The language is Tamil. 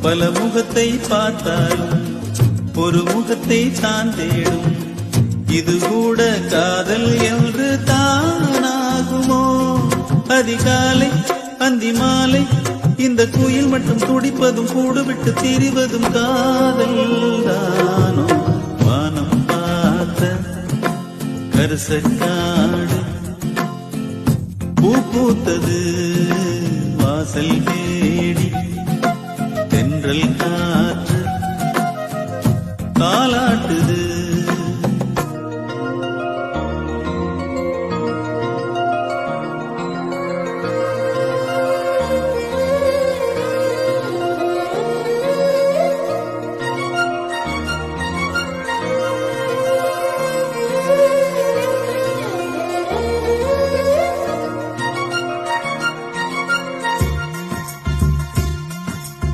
பல முகத்தை பார்த்தாலும் ஒரு முகத்தை சார்ந்தேடும். இது கூட காதல் என்று தானாகுமோ? அதிகாலை அந்தி மாலை இந்த குயில் மட்டும் துடிப்பதும் கூடு விட்டு திரிவதும் காதல் தானோ? வானம் பார்த்த கரிசக்காடு பூ பூத்தது வாசல் தேடி. தென்றல் காற்று தாலாட்டுது